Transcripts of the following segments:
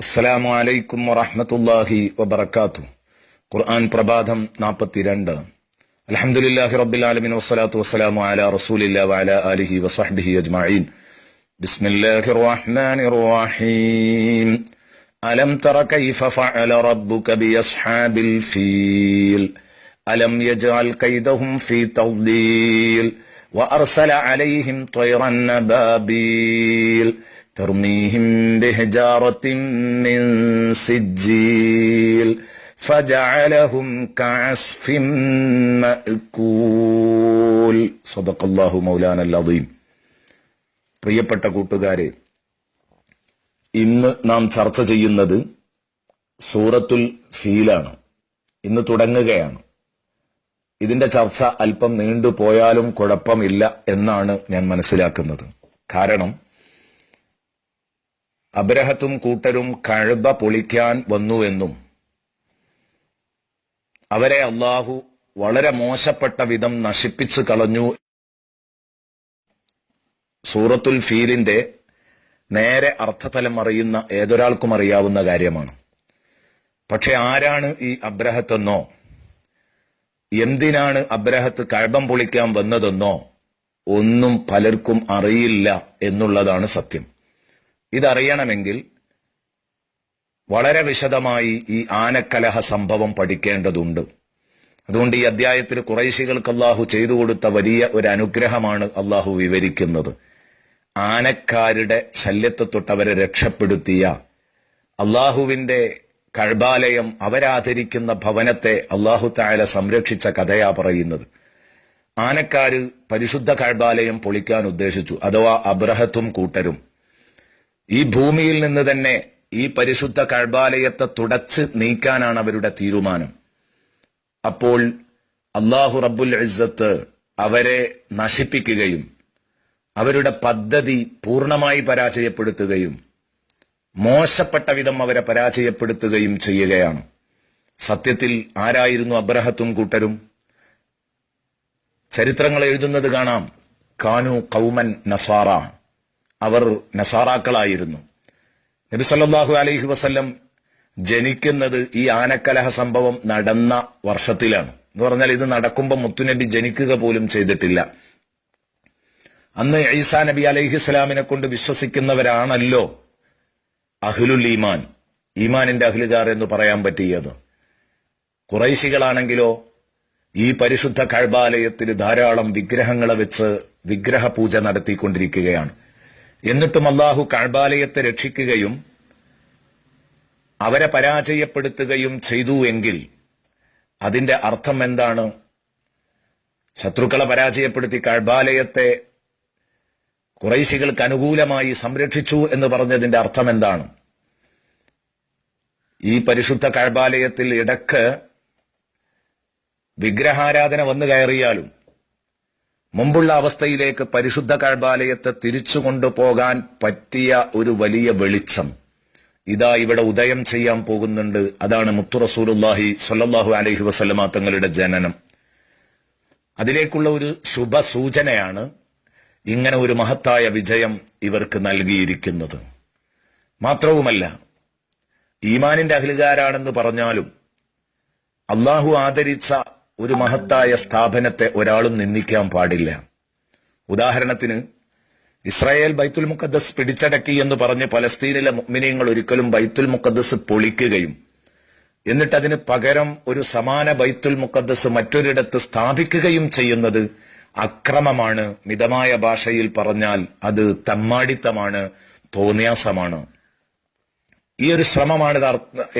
അസ്സലാമു അലൈക്കും വറഹ്മത്തുള്ളാഹി വബറകാതുഹു. ഖുർആൻ പ്രഭാതം 42. അൽഹംദുലില്ലാഹി റബ്ബിൽ ആലമീൻ വസ്സലാത്തു വസ്സലാമു അലാ റസൂലില്ലാഹി വഅലാ ആലിഹി വസ്വഹ്ബിഹി അജ്മഈൻ. ബിസ്മില്ലാഹിർ റഹ്മാനിർ റഹീം. അലം തറ കൈഫ ഫഅല റബ്ബുക ബിഅസ്ഹാബിൽ ഫീൽ അലം യജ്അൽ കൈദഹും ഫീ തദ്ലീൽ വഅർസല അലൈഹിം ത്വയ്റൻ അബാബീൽ ترميهم بحجارة من سجيل فجعلهم كعصف مأكول صدق الله مولانا العظيم. പ്രിയപ്പെട്ട കൂട്ടുകാരെ, ഇന്ന് നാം ചർച്ച ചെയ്യുന്നത് സൂറത്തുൽ ഫീലാണ്. ഇന്ന് തുടങ്ങുകയാണ്. ഇതിന്റെ ചർച്ച അല്പം നീണ്ടുപോയാലും കുഴപ്പമില്ല എന്നാണ് ഞാൻ മനസ്സിലാക്കുന്നത്. കാരണം അബ്രഹത്തും കൂട്ടരും കഅബ പൊളിക്കാൻ വന്നുവെന്നും അവരെ അല്ലാഹു വളരെ മോശപ്പെട്ട വിധം നശിപ്പിച്ചു കളഞ്ഞു സൂറത്തുൽ ഫീലിന്റെ നേരെ അർത്ഥതലം അറിയുന്ന ഏതൊരാൾക്കും അറിയാവുന്ന കാര്യമാണ്. പക്ഷെ ആരാണ് ഈ അബ്രഹത്തെന്നോ എന്തിനാണ് അബ്രഹത്ത് കഅബ പൊളിക്കാൻ വന്നതെന്നോ ഒന്നും പലർക്കും അറിയില്ല എന്നുള്ളതാണ് സത്യം. ഇതറിയണമെങ്കിൽ വളരെ വിശദമായി ഈ ആനക്കലഹ സംഭവം പഠിക്കേണ്ടതുണ്ട്. അതുകൊണ്ട് ഈ അധ്യായത്തിൽ ഖുറൈശികൾക്ക് അല്ലാഹു ചെയ്തു കൊടുത്ത വലിയ ഒരു അനുഗ്രഹമാണ് അല്ലാഹു വിവരിക്കുന്നത്. ആനക്കാരുടെ ശല്യത്തെ തൊട്ട് അവരെ രക്ഷപ്പെടുത്തിയ അല്ലാഹുവിന്റെ കഅബാലയം, അവരാദരിക്കുന്ന ഭവനത്തെ അല്ലാഹു തആല സംരക്ഷിച്ച കഥയാ പറയുന്നത്. ആനക്കാര് പരിശുദ്ധ കഅബാലയം പൊളിക്കാൻ ഉദ്ദേശിച്ചു, അഥവാ അബ്രഹത്തും കൂട്ടരും. ഈ ഭൂമിയിൽ നിന്ന് തന്നെ ഈ പരിശുദ്ധ കഅബാലയത്തെ തുടച്ച് നീക്കാനാണ് അവരുടെ തീരുമാനം. അപ്പോൾ അല്ലാഹു റബ്ബുൽ ഇസ്സത്ത് അവരെ നശിപ്പിക്കുകയും അവരുടെ പദ്ധതി പൂർണ്ണമായി പരാജയപ്പെടുത്തുകയും മോശപ്പെട്ട വിധം അവരെ പരാജയപ്പെടുത്തുകയും ചെയ്യുകയാണ്. സത്യത്തിൽ ആരായിരുന്നു അബ്രഹത്തും കൂട്ടരും? ചരിത്രങ്ങൾ എഴുതുന്നത് കാണാം, കാനു ഖൗമൻ നസാറ, അവർ നസാറാക്കളായിരുന്നു. നബി സല്ലല്ലാഹു അലൈഹി വസല്ലം ജനിക്കുന്നത് ഈ ആനക്കലഹ സംഭവം നടന്ന വർഷത്തിലാണ്. എന്ന് പറഞ്ഞാൽ ഇത് നടക്കുമ്പോൾ മുത്തുനബി ജനിക്കുക പോലും ചെയ്തിട്ടില്ല. അന്ന് ഈസാ നബി അലൈഹിസ്സലാമിനെ കൊണ്ട് വിശ്വസിക്കുന്നവരാണല്ലോ അഹ്ലുൽ ഈമാൻ, ഈമാനിന്റെ അഹ്ലുകാർ എന്ന് പറയാൻ പറ്റിയത്. ഖുറൈശികളാണെങ്കിലോ ഈ പരിശുദ്ധ കഅബാലയത്തിൽ ധാരാളം വിഗ്രഹങ്ങളെ വെച്ച് വിഗ്രഹ പൂജ നടത്തിക്കൊണ്ടിരിക്കുകയാണ്. എന്നിട്ടും അല്ലാഹു കഅബാലയത്തെ രക്ഷിക്കുകയും അവരെ പരാജയപ്പെടുത്തുകയും ചെയ്തു എങ്കിൽ അതിന്റെ അർത്ഥം എന്താണ്? ശത്രുക്കളെ പരാജയപ്പെടുത്തി കഅബാലയത്തെ ഖുറൈശികൾക്ക് അനുകൂലമായി സംരക്ഷിച്ചു എന്ന് പറഞ്ഞതിന്റെ അർത്ഥം എന്താണ്? ഈ പരിശുദ്ധ കഅബാലയത്തിൽ ഇടക്ക് വിഗ്രഹാരാധന വന്നു കയറിയാലും മുമ്പുള്ള അവസ്ഥയിലേക്ക് പരിശുദ്ധ കഅബാലയത്തെ തിരിച്ചു കൊണ്ടുപോകാൻ പറ്റിയ ഒരു വലിയ വെളിച്ചം ഇതാ ഇവിടെ ഉദയം ചെയ്യാൻ പോകുന്നുണ്ട്. അതാണ് മുത്തു റസൂലുള്ളാഹി സ്വല്ലല്ലാഹു അലൈഹി വസല്ലമ തങ്ങളുടെ ജനനം. അതിലേക്കുള്ള ഒരു ശുഭ സൂചനയാണ് ഇങ്ങനെ ഒരു മഹത്തായ വിജയം ഇവർക്ക് നൽകിയിരിക്കുന്നത്. മാത്രവുമല്ല, ഈമാനിന്റെ അഹ്ലുകാരാണെന്ന് പറഞ്ഞാലും അല്ലാഹു ആദരിച്ച ഒരു മഹത്തായ സ്ഥാപനത്തെ ഒരാളും നിന്ദിക്കാൻ പാടില്ല. ഉദാഹരണത്തിന്, ഇസ്രായേൽ ബൈത്തുൽ മുഖദ്ദസ് പിടിച്ചടക്കി എന്ന് പറഞ്ഞ് പലസ്തീനിലെ മുഅ്മിനീങ്ങൾ ഒരിക്കലും ബൈത്തുൽ മുഖദ്ദസ് പൊളിക്കുകയും എന്നിട്ട് അതിന് പകരം ഒരു സമാന ബൈത്തുൽ മുഖദ്ദസ് മറ്റൊരിടത്ത് സ്ഥാപിക്കുകയും ചെയ്യുന്നത് അക്രമമാണ്. മിതമായ ഭാഷയിൽ പറഞ്ഞാൽ അത് തമ്മാടിത്തമാണ്, തോന്നിയാസമാണ്. ഈ ഒരു ശ്രമമാണ്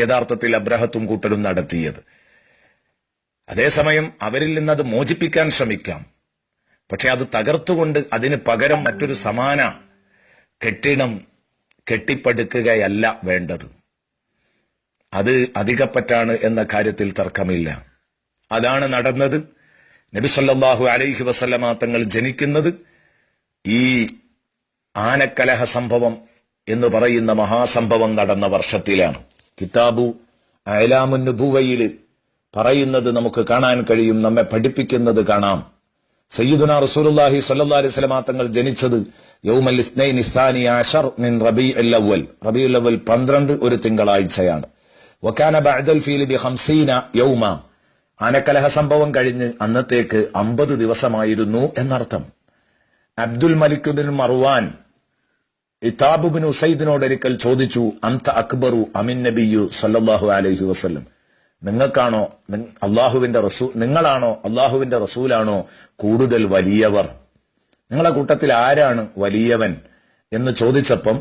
യഥാർത്ഥത്തിൽ അബ്രഹത്തും കൂട്ടരും നടത്തിയത്. അതേസമയം അവരിൽ നിന്നത് മോചിപ്പിക്കാൻ ശ്രമിക്കാം, പക്ഷെ അത് തകർത്തുകൊണ്ട് അതിന് പകരം മറ്റൊരു സമാന കെട്ടിടം കെട്ടിപ്പടുക്കുകയല്ല വേണ്ടത്. അത് അധികപ്പറ്റാണ് എന്ന കാര്യത്തിൽ തർക്കമില്ല. അതാണ് നടന്നത്. നബി സല്ലല്ലാഹു അലൈഹി വസല്ലമ തങ്ങൾ ജനിക്കുന്നത് ഈ ആനക്കലഹ സംഭവം എന്ന് പറയുന്ന മഹാസംഭവം നടന്ന വർഷത്തിലാണ്. കിതാബു അഅ്ലാമുൻ നുബുവയിൽ പറയുന്നത് നമുക്ക് കാണാൻ കഴിയും, നമ്മെ പഠിപ്പിക്കുന്നത് കാണാം. സയ്യിദുനാ റസൂലുള്ളാഹി സ്വല്ലല്ലാഹു അലൈഹി വസല്ലം തങ്ങൾ ജനിച്ചത് യൗമൽ ഇസ്നൈനി സാനി അശർ മിൻ റബീഉൽ അവ്വൽ, റബീഉൽ അവ്വൽ 12 ഒരു തിങ്കളാഴ്ചയാണ്. വകാന ബഅദൽ ഫീൽ ബി 50 യൗമ, ആനക്കലഹ സംഭവം കഴിഞ്ഞ് അന്നത്തേക്ക് 50 ദിവസമായിരുന്നു എന്നർത്ഥം. Abdul Malik bin Marwan Attab bin ഉസൈദിനോട് ഒരിക്കൽ ചോദിച്ചു, അൻത അക്ബറു അമിൻ നബിയ്യു സല്ലല്ലാഹു അലൈഹി വസല്ലം, നിങ്ങൾക്കാണോ നിങ്ങളാണോ അള്ളാഹുവിന്റെ റസൂലാണോ കൂടുതൽ വലിയവർ? നിങ്ങളെ കൂട്ടത്തിൽ ആരാണ് വലിയവൻ എന്ന് ചോദിച്ചപ്പം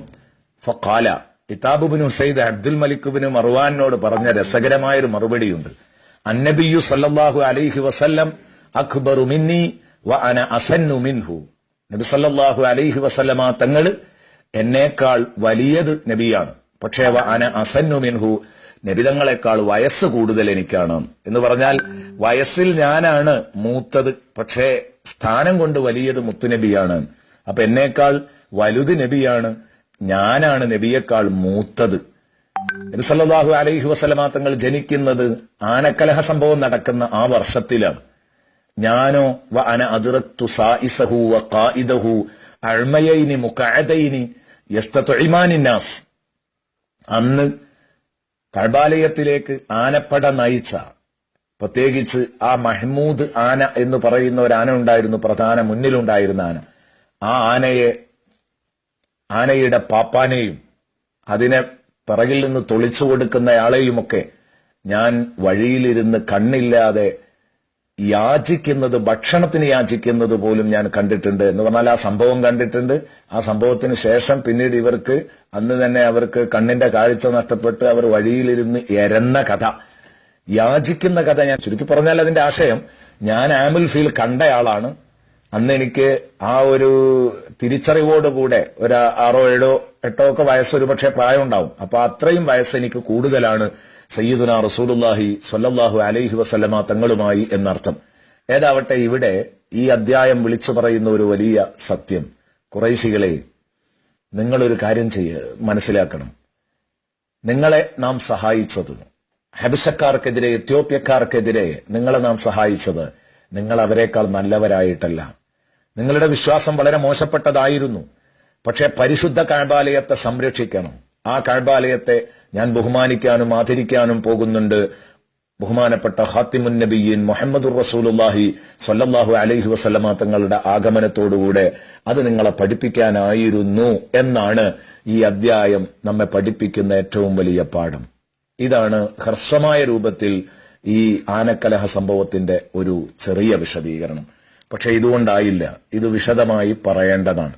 ഫഖാല, Attab bin Usaid Abdul Malik bin മർവാനോട് പറഞ്ഞ രസകരമായൊരു മറുപടിയുണ്ട്. അന്നബിയ്യു സല്ലല്ലാഹു അലൈഹി വസല്ലം അക്ബറു മിന്നി വ അന അസന്നു മിൻഹു, നബി സല്ലല്ലാഹു അലൈഹി വസല്ലമ തങ്ങൾ എന്നേക്കാൾ വലിയത് നബിയാണ്, പക്ഷേ വ അന അസന്നു മിൻഹു, നബിതങ്ങളെക്കാൾ വയസ്സ് കൂടുതൽ എനിക്കാണ് എന്ന് പറഞ്ഞാൽ വയസ്സിൽ ഞാനാണ് മൂത്തത്, പക്ഷേ സ്ഥാനം കൊണ്ട് വലിയത് മുത്തുനബിയാണ്. അപ്പൊ എന്നേക്കാൾ വലുത് നബിയാണ്, ഞാനാണ് നബിയേക്കാൾ മൂത്തത്. നബി സല്ലല്ലാഹു അലൈഹി വസല്ലമ തങ്ങൾ ജനിക്കുന്നത് ആനക്കലഹ സംഭവം നടക്കുന്ന ആ വർഷത്തിലാണ്. ഞാനോ വ അന അദ്റക്തു സായിസഹു വ ഖായിദഹു അഅ്മയൈനി മുഖഅദൈനി യസ്തതുഇമാനി നാസ്, അന്ന് കഅബാലയത്തിലേക്ക് ആനപ്പട നയിച്ച, പ്രത്യേകിച്ച് ആ മഹ്മൂദ് ആന എന്ന് പറയുന്ന ഒരു ആന ഉണ്ടായിരുന്നു, പ്രധാന മുന്നിലുണ്ടായിരുന്ന ആന. ആ ആനയുടെ പാപ്പാനെയും അതിനെ പിറകിൽ നിന്ന് തൊളിച്ചു കൊടുക്കുന്നയാളെയുമൊക്കെ ഞാൻ വഴിയിലിരുന്ന് കണ്ണില്ലാതെ യാചിക്കുന്നത്, ഭക്ഷണത്തിന് യാചിക്കുന്നത് പോലും ഞാൻ കണ്ടിട്ടുണ്ട് എന്ന് പറഞ്ഞാൽ ആ സംഭവം കണ്ടിട്ടുണ്ട്. ആ സംഭവത്തിന് ശേഷം പിന്നീട് ഇവർക്ക് അന്ന് തന്നെ അവർക്ക് കണ്ണിന്റെ കാഴ്ച നഷ്ടപ്പെട്ട് അവർ വഴിയിലിരുന്ന് എരന്ന കഥ, യാചിക്കുന്ന കഥ ഞാൻ ചുരുക്കി പറഞ്ഞാൽ അതിന്റെ ആശയം, ഞാൻ ആമുൽ ഫീൽ കണ്ടയാളാണ്. അന്ന് എനിക്ക് ആ ഒരു തിരിച്ചറിവോടുകൂടെ ഒരു 6, 7, 8 ഒക്കെ വയസ്സ് ഒരു പക്ഷേ പ്രായം ഉണ്ടാവും. അപ്പൊ അത്രയും വയസ്സ് എനിക്ക് കൂടുതലാണ് സയ്യിദുനാ റസൂലുള്ളാഹി സ്വല്ലല്ലാഹു അലൈഹി വസല്ലമ തങ്ങളുമായി എന്നർത്ഥം. ഏതാവട്ടെ, ഇവിടെ ഈ അധ്യായം വിളിച്ചു പറയുന്ന ഒരു വലിയ സത്യം, ഖുറൈശികളെ, നിങ്ങളൊരു കാര്യം മനസ്സിലാക്കണം. നിങ്ങളെ നാം സഹായിച്ചത്, ഹബശക്കാർക്കെതിരെ, എത്യോപ്യക്കാർക്കെതിരെ നിങ്ങളെ നാം സഹായിച്ചത് നിങ്ങൾ അവരെക്കാൾ നല്ലവരായിട്ടല്ല. നിങ്ങളുടെ വിശ്വാസം വളരെ മോശപ്പെട്ടതായിരുന്നു. പക്ഷെ പരിശുദ്ധ കഅബാലയത്തെ സംരക്ഷിക്കണം. ആ കഅബാലയത്തെ ഞാൻ ബഹുമാനിക്കാനും ആദരിക്കാനും പോകുന്നുണ്ട്. ബഹുമാനപ്പെട്ട ഖാത്തിമുൻ നബിയ്യീൻ മുഹമ്മദുർ റസൂലുള്ളാഹി സ്വല്ലല്ലാഹു അലൈഹി വസല്ലമ തങ്ങളുടെ ആഗമനത്തോടുകൂടെ അത് നിങ്ങളെ പഠിപ്പിക്കാനായിരുന്നു എന്നാണ് ഈ അധ്യായം നമ്മെ പഠിപ്പിക്കുന്ന ഏറ്റവും വലിയ പാഠം. ഇതാണ് ഹ്രസ്വമായ രൂപത്തിൽ ഈ ആനക്കലഹ സംഭവത്തിന്റെ ഒരു ചെറിയ വിശദീകരണം. പക്ഷെ ഇതുകൊണ്ടായില്ല, ഇത് വിശദമായി പറയേണ്ടതാണ്.